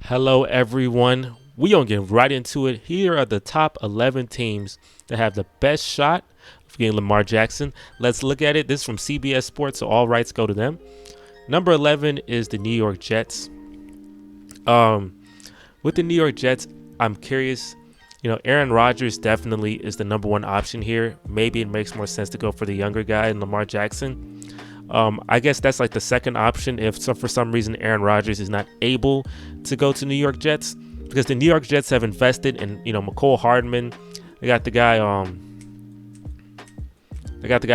Hello, everyone. We gonna get right into it. Here are the top 11 teams that have the best shot of getting Lamar Jackson. Let's look at it. This is from CBS Sports, so all rights go to them. Number 11 is the New York Jets. With the New York Jets, I'm curious. Aaron Rodgers definitely is the number one option here. Maybe it makes more sense to go for the younger guy and Lamar Jackson. I guess that's like the second option if for some reason Aaron Rodgers is not able to go to New York Jets, because the New York Jets have invested in McCole Hardman. They got the guy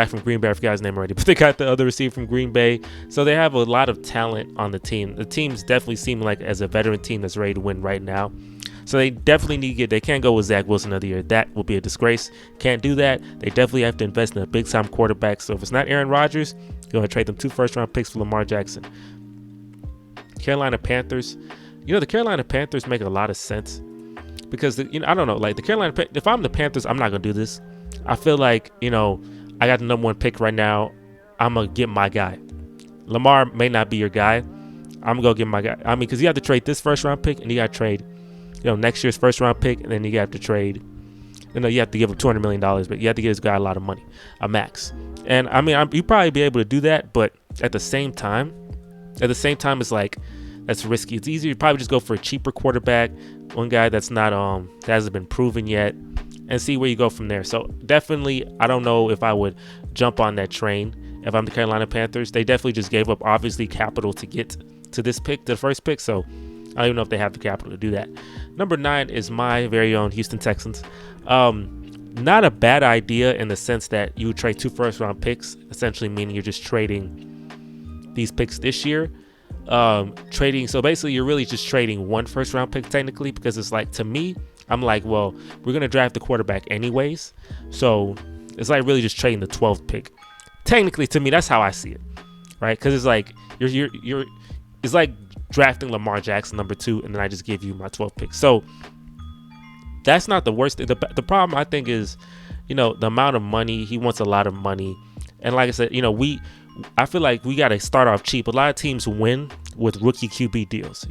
from Green Bay. I forgot his name already, but they got the other receiver from Green Bay. So they have a lot of talent on the team. The team's definitely seem like as a veteran team that's ready to win right now. So they definitely need to get. They can't go with Zach Wilson another year. That will be a disgrace. Can't do that. They definitely have to invest in a big time quarterback. So if it's not Aaron Rodgers, you're going to trade them 2 first-round picks for Lamar Jackson. Carolina Panthers. The Carolina Panthers make a lot of sense because I don't know. Like the Carolina, if I'm the Panthers, I'm not going to do this. I feel like I got the number one pick right now. I'm gonna get my guy. Lamar may not be your guy. I'm gonna go get my guy. I mean, because you have to trade this first round pick, and you got to trade, next year's first round pick, and then you have to trade. You have to give him $200 million, but you have to give this guy a lot of money, a max. And I mean, you probably be able to do that, but at the same time, it's like that's risky. It's easier to probably just go for a cheaper quarterback, one guy that's not that hasn't been proven yet, and see where you go from there. So definitely, I don't know if I would jump on that train if I'm the Carolina Panthers. They definitely just gave up, obviously, capital to get to this pick, the first pick. So I don't even know if they have the capital to do that. Number 9 is my very own Houston Texans. Not a bad idea in the sense that you would trade 2 first-round picks, essentially meaning you're just trading these picks this year. So basically, you're really just trading 1 first-round pick technically, because it's like, to me, I'm like, well, we're going to draft the quarterback anyways. So it's like really just trading the 12th pick. Technically, to me, that's how I see it, right? Because it's like it's like drafting Lamar Jackson number 2, and then I just give you my 12th pick. So that's not the worst thing. The problem, I think, is, the amount of money. He wants a lot of money. And like I said, I feel like we got to start off cheap. A lot of teams win with rookie QB deals.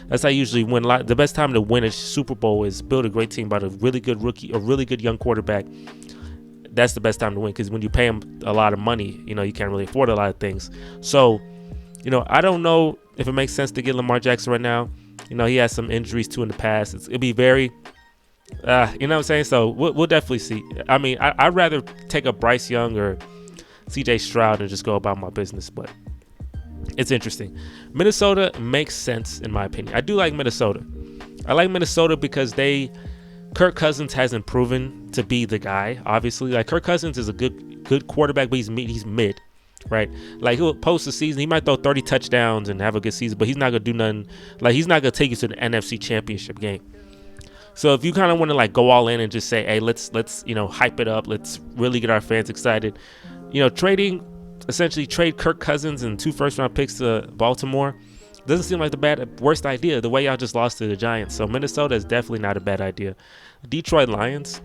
That's how you usually win. The best time to win a Super Bowl is build a great team by a really good rookie, a really good young quarterback. That's the best time to win, because when you pay him a lot of money, you can't really afford a lot of things. So, I don't know if it makes sense to get Lamar Jackson right now. He has some injuries too in the past. It'll be very, you know what I'm saying? So we'll definitely see. I mean, I'd rather take a Bryce Young or CJ Stroud and just go about my business, but it's interesting. Minnesota makes sense in my opinion. I do like Minnesota. I like Minnesota because Kirk Cousins hasn't proven to be the guy. Obviously, like Kirk Cousins is a good quarterback, but he's mid, right? Like he'll post the season, he might throw 30 touchdowns and have a good season, but he's not gonna do nothing. Like he's not gonna take you to the NFC Championship game. So if you kind of want to like go all in and just say, hey, let's hype it up, let's really get our fans excited. Essentially trade Kirk Cousins and 2 first-round picks to Baltimore doesn't seem like the worst idea, the way y'all just lost to the Giants. So Minnesota is definitely not a bad idea. Detroit Lions,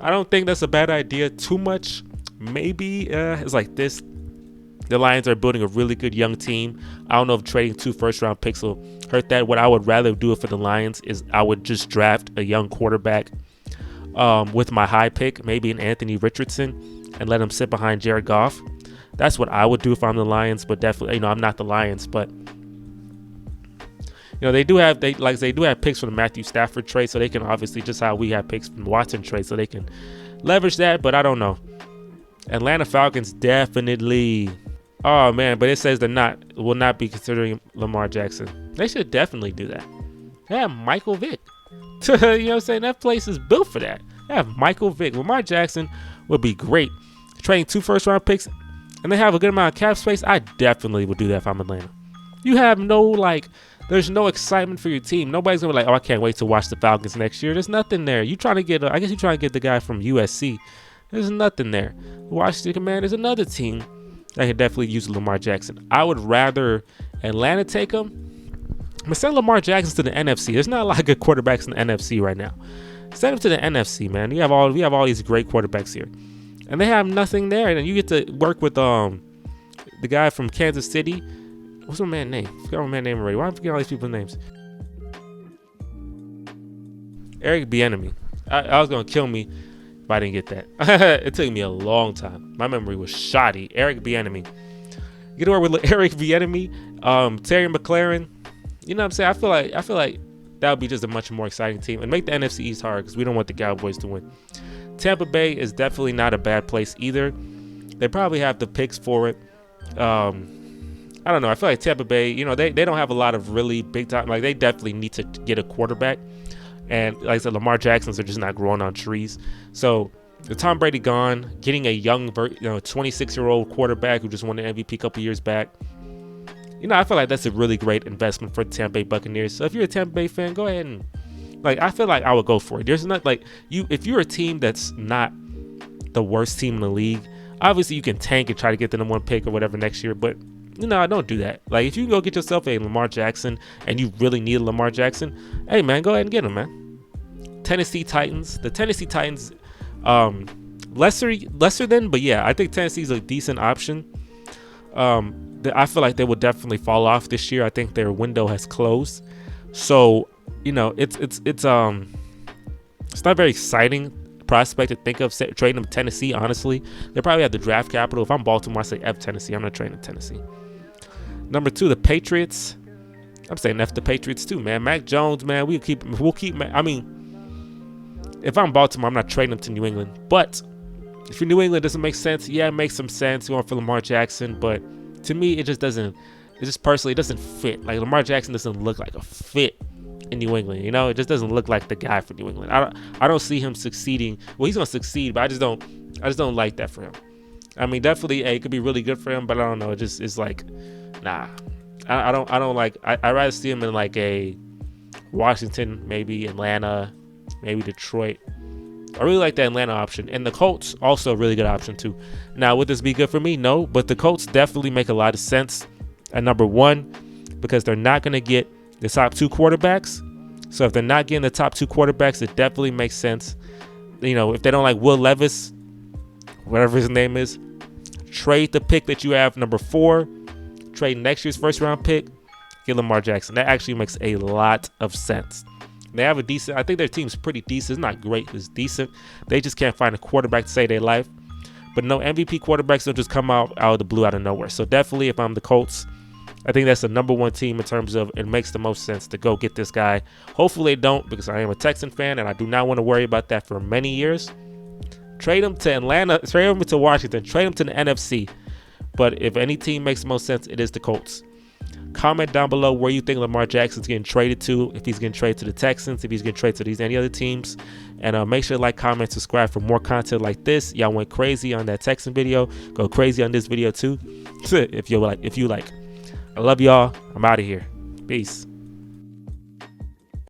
I don't think that's a bad idea too much. Maybe it's like this. The Lions are building a really good young team. I don't know if trading 2 first-round picks will hurt that. What I would rather do for the Lions is I would just draft a young quarterback with my high pick, maybe an Anthony Richardson, and let him sit behind Jared Goff. That's what I would do if I'm the Lions, but definitely, I'm not the Lions, but they do have picks from the Matthew Stafford trade, so they can obviously, just how we have picks from the Watson trade, so they can leverage that, but I don't know. Atlanta Falcons definitely. Oh man, but it says will not be considering Lamar Jackson. They should definitely do that. They have Michael Vick. You know what I'm saying? That place is built for that. They have Michael Vick. Lamar Jackson would be great. Trading 2 first-round picks, and they have a good amount of cap space. I definitely would do that if I'm Atlanta. You have there's no excitement for your team. Nobody's gonna be like, oh, I can't wait to watch the Falcons next year. There's nothing there. I guess you're trying to get the guy from USC. There's nothing there. Washington Commanders, another team that could definitely use Lamar Jackson. I would rather Atlanta take him. I'm gonna send Lamar Jackson to the NFC. There's not a lot of good quarterbacks in the NFC right now. Send him to the NFC, man. We have all these great quarterbacks here, and they have nothing there. And you get to work with the guy from Kansas City. What's my man's name? I forgot my man's name already. Why am I forgetting all these people's names? Eric Bieniemy. I was gonna kill me if I didn't get that. It took me a long time. My memory was shoddy. Eric Bieniemy. Get over with Eric Bieniemy, Terry McLaurin. You know what I'm saying? I feel like that would be just a much more exciting team and make the NFC East hard because we don't want the Cowboys to win. Tampa Bay is definitely not a bad place either. They probably have the picks for it. I don't know. I feel like Tampa Bay, you know, they don't have a lot of really big time. Like, they definitely need to get a quarterback. And like I said, Lamar Jacksons are just not growing on trees. So with Tom Brady gone, getting a young, 26-year-old quarterback who just won the MVP a couple years back, you know, I feel like that's a really great investment for the Tampa Bay Buccaneers. So if you're a Tampa Bay fan, go ahead and, like, I feel like I would go for it. There's not, like, if you're a team that's not the worst team in the league, obviously you can tank and try to get the number 1 pick or whatever next year, but you know, don't do that. Like, if you can go get yourself a Lamar Jackson and you really need a Lamar Jackson, hey man, go ahead and get him, man. Tennessee Titans. The Tennessee Titans, lesser than, but yeah, I think Tennessee's a decent option. I feel like they will definitely fall off this year. I think their window has closed. So, you know, it's not very exciting prospect to think of trading them to Tennessee, honestly. They probably have the draft capital. If I'm Baltimore, I say F Tennessee. I'm not trading Tennessee. Number 2, the Patriots. I'm saying F the Patriots too, man. Mac Jones, man, we'll keep. I mean, if I'm Baltimore, I'm not trading him to New England. But if you're New England, doesn't make sense. Yeah, it makes some sense going for Lamar Jackson, but to me, it just doesn't. It just personally, it doesn't fit. Like, Lamar Jackson doesn't look like a fit in New England. You know, it just doesn't look like the guy for New England. I don't see him succeeding. Well, he's gonna succeed, but I just don't like that for him. I mean, definitely, it could be really good for him, but I don't know. It just is like, nah. I don't like. I'd rather see him in like a Washington, maybe Atlanta, maybe Detroit. I really like that Atlanta option. And the Colts, also a really good option too. Now, would this be good for me? No, but the Colts definitely make a lot of sense at number 1 because they're not going to get the top 2 quarterbacks. So if they're not getting the top 2 quarterbacks, it definitely makes sense. You know, if they don't like Will Levis, whatever his name is, trade the pick that you have, number 4, trade next year's first round pick, get Lamar Jackson. That actually makes a lot of sense. They have a decent, I think their team's pretty decent. It's not great, it's decent. They just can't find a quarterback to save their life. But no, MVP quarterbacks don't just come out of the blue, out of nowhere. So definitely, if I'm the Colts, I think that's the number 1 team in terms of it makes the most sense to go get this guy. Hopefully they don't, because I am a Texan fan and I do not want to worry about that for many years. Trade him to Atlanta, trade him to Washington, trade him to the NFC. But if any team makes the most sense, it is the Colts. Comment down below where you think Lamar Jackson's getting traded to, if he's getting traded to the Texans, if he's getting traded to any other teams. And make sure to like, comment, subscribe for more content like this. Y'all went crazy on that Texan video. Go crazy on this video too. if you like. I love y'all. I'm out of here. Peace.